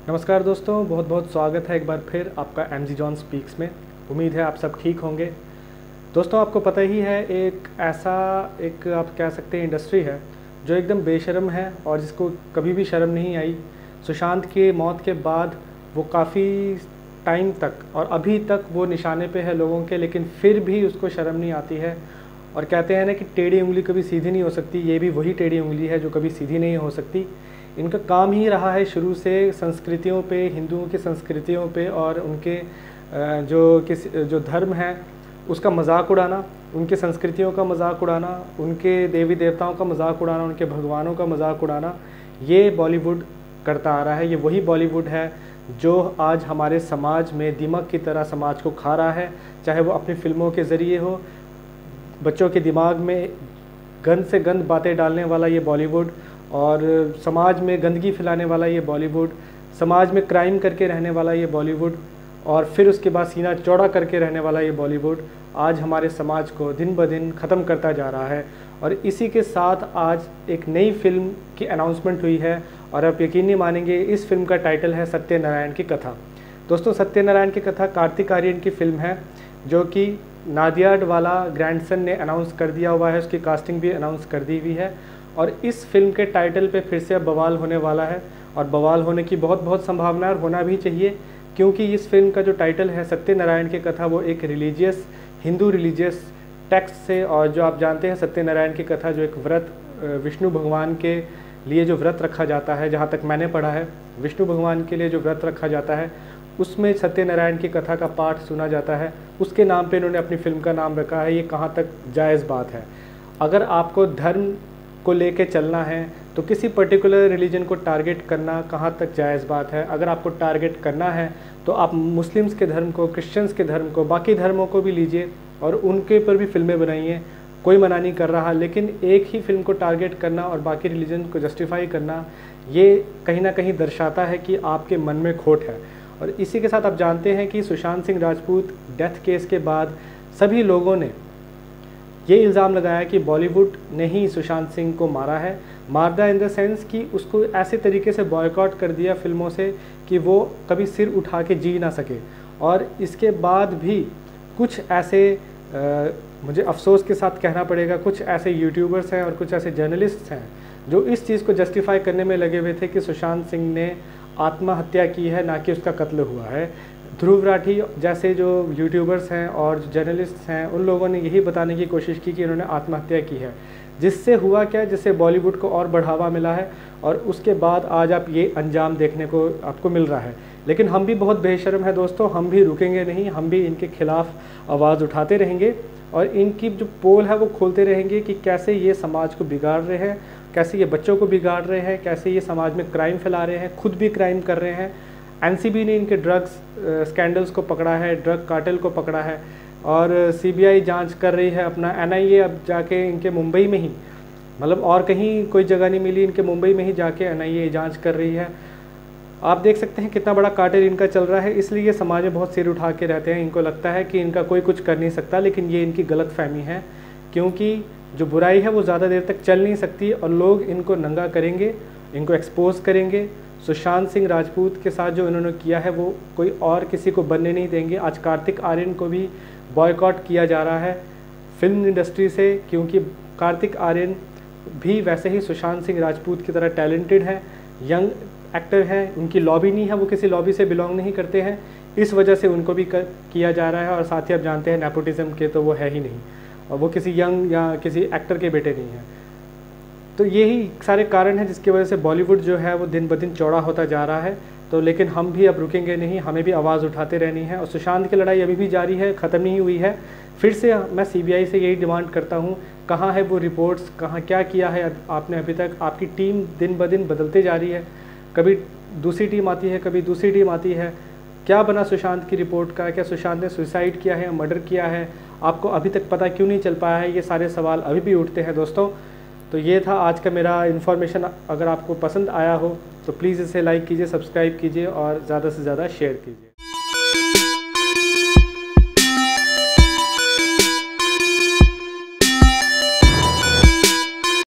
नमस्कार दोस्तों, बहुत बहुत स्वागत है एक बार फिर आपका एमजी जॉन स्पीक्स में। उम्मीद है आप सब ठीक होंगे। दोस्तों, आपको पता ही है एक आप कह सकते हैं इंडस्ट्री है जो एकदम बेशर्म है और जिसको कभी भी शर्म नहीं आई। सुशांत के मौत के बाद वो काफ़ी टाइम तक और अभी तक वो निशाने पे है लोगों के, लेकिन फिर भी उसको शर्म नहीं आती है। और कहते हैं ना कि टेढ़ी उंगली कभी सीधी नहीं हो सकती, ये भी वही टेढ़ी उंगली है जो कभी सीधी नहीं हो सकती। इनका काम ही रहा है शुरू से संस्कृतियों पे, हिंदुओं की संस्कृतियों पे और उनके जो धर्म है उसका मजाक उड़ाना, उनके संस्कृतियों का मजाक उड़ाना, उनके देवी देवताओं का मजाक उड़ाना, उनके भगवानों का मजाक उड़ाना। ये बॉलीवुड करता आ रहा है। ये वही बॉलीवुड है जो आज हमारे समाज में दीमक की तरह समाज को खा रहा है, चाहे वो अपनी फिल्मों के ज़रिए हो। बच्चों के दिमाग में गंद से गंद बातें डालने वाला ये बॉलीवुड, और समाज में गंदगी फैलाने वाला ये बॉलीवुड, समाज में क्राइम करके रहने वाला ये बॉलीवुड, और फिर उसके बाद सीना चौड़ा करके रहने वाला ये बॉलीवुड आज हमारे समाज को दिन ब दिन ख़त्म करता जा रहा है। और इसी के साथ आज एक नई फिल्म की अनाउंसमेंट हुई है, और आप यकीन नहीं मानेंगे, इस फिल्म का टाइटल है सत्यनारायण की कथा। दोस्तों, सत्यनारायण की कथा कार्तिक आर्यन की फिल्म है जो कि नादियाड वाला ग्रैंडसन ने अनाउंस कर दिया हुआ है। उसकी कास्टिंग भी अनाउंस कर दी हुई है, और इस फिल्म के टाइटल पे फिर से अब बवाल होने वाला है, और बवाल होने की बहुत बहुत संभावना है और होना भी चाहिए, क्योंकि इस फिल्म का जो टाइटल है सत्यनारायण की कथा वो एक हिंदू रिलीजियस टेक्स्ट से, और जो आप जानते हैं सत्यनारायण की कथा जो एक व्रत विष्णु भगवान के लिए जो व्रत रखा जाता है, जहाँ तक मैंने पढ़ा है विष्णु भगवान के लिए जो व्रत रखा जाता है उसमें सत्यनारायण की कथा का पाठ सुना जाता है। उसके नाम पे इन्होंने अपनी फिल्म का नाम रखा है। ये कहाँ तक जायज़ बात है? अगर आपको धर्म को लेके चलना है तो किसी पर्टिकुलर रिलीजन को टारगेट करना कहाँ तक जायज़ बात है? अगर आपको टारगेट करना है तो आप मुस्लिम्स के धर्म को, क्रिश्चियंस के धर्म को, बाकी धर्मों को भी लीजिए और उनके ऊपर भी फिल्में बनाइए, कोई मना नहीं कर रहा। लेकिन एक ही फिल्म को टारगेट करना और बाकी रिलीजन को जस्टिफाई करना, ये कहीं ना कहीं दर्शाता है कि आपके मन में खोट है। और इसी के साथ आप जानते हैं कि सुशांत सिंह राजपूत डेथ केस के बाद सभी लोगों ने ये इल्ज़ाम लगाया कि बॉलीवुड ने ही सुशांत सिंह को मारा है। मारदा इन द सेंस कि उसको ऐसे तरीके से बॉयकॉट कर दिया फिल्मों से कि वो कभी सिर उठा के जी ना सके। और इसके बाद भी कुछ ऐसे मुझे अफसोस के साथ कहना पड़ेगा, कुछ ऐसे यूट्यूबर्स हैं और कुछ ऐसे जर्नलिस्ट हैं जो इस चीज़ को जस्टिफाई करने में लगे हुए थे कि सुशांत सिंह ने आत्महत्या की है, ना कि उसका कत्ल हुआ है। ध्रुव राठी जैसे जो यूट्यूबर्स हैं और जर्नलिस्ट हैं, उन लोगों ने यही बताने की कोशिश की कि इन्होंने आत्महत्या की है। जिससे हुआ क्या, जिससे बॉलीवुड को और बढ़ावा मिला है, और उसके बाद आज आप ये अंजाम देखने को आपको मिल रहा है। लेकिन हम भी बहुत बेशर्म है दोस्तों, हम भी रुकेंगे नहीं, हम भी इनके खिलाफ आवाज़ उठाते रहेंगे और इनकी जो पोल है वो खोलते रहेंगे कि कैसे ये समाज को बिगाड़ रहे हैं, कैसे ये बच्चों को बिगाड़ रहे हैं, कैसे ये समाज में क्राइम फैला रहे हैं, खुद भी क्राइम कर रहे हैं। एनसीबी ने इनके ड्रग्स स्कैंडल्स को पकड़ा है, ड्रग कार्टेल को पकड़ा है, और सीबीआई जांच कर रही है। अपना एनआईए अब जाके इनके मुंबई में ही, मतलब और कहीं कोई जगह नहीं मिली, इनके मुंबई में ही जाके एनआईए जांच कर रही है। आप देख सकते हैं कितना बड़ा कार्टेल इनका चल रहा है। इसलिए ये समाज में बहुत सिर उठा के रहते हैं। इनको लगता है कि इनका कोई कुछ कर नहीं सकता, लेकिन ये इनकी गलत फहमी है, क्योंकि जो बुराई है वो ज़्यादा देर तक चल नहीं सकती और लोग इनको नंगा करेंगे, इनको एक्सपोज करेंगे। सुशांत सिंह राजपूत के साथ जो इन्होंने किया है वो कोई और किसी को बनने नहीं देंगे। आज कार्तिक आर्यन को भी बॉयकॉट किया जा रहा है फिल्म इंडस्ट्री से, क्योंकि कार्तिक आर्यन भी वैसे ही सुशांत सिंह राजपूत की तरह टैलेंटेड है, यंग एक्टर हैं, उनकी लॉबी नहीं है, वो किसी लॉबी से बिलोंग नहीं करते हैं। इस वजह से उनको भी किया जा रहा है। और साथ ही आप जानते हैं नेपोटिज्म के तो वो है ही नहीं, और वो किसी यंग या किसी एक्टर के बेटे नहीं हैं। तो यही सारे कारण हैं जिसकी वजह से बॉलीवुड जो है वो दिन ब दिन चौड़ा होता जा रहा है। तो लेकिन हम भी अब रुकेंगे नहीं, हमें भी आवाज़ उठाते रहनी है। और सुशांत की लड़ाई अभी भी जारी है, ख़त्म नहीं हुई है। फिर से मैं सीबीआई से यही डिमांड करता हूँ, कहाँ है वो रिपोर्ट्स, कहाँ क्या किया है आपने अभी तक? आपकी टीम दिन ब दिन बदलते जा रही है, कभी दूसरी टीम आती है, कभी दूसरी टीम आती है। क्या बना सुशांत की रिपोर्ट का? क्या सुशांत ने सुसाइड किया है या मर्डर किया है? आपको अभी तक पता क्यों नहीं चल पाया है? ये सारे सवाल अभी भी उठते हैं दोस्तों। तो ये था आज का मेरा इन्फॉर्मेशन। अगर आपको पसंद आया हो तो प्लीज़ इसे लाइक कीजिए, सब्सक्राइब कीजिए और ज़्यादा से ज़्यादा शेयर कीजिए।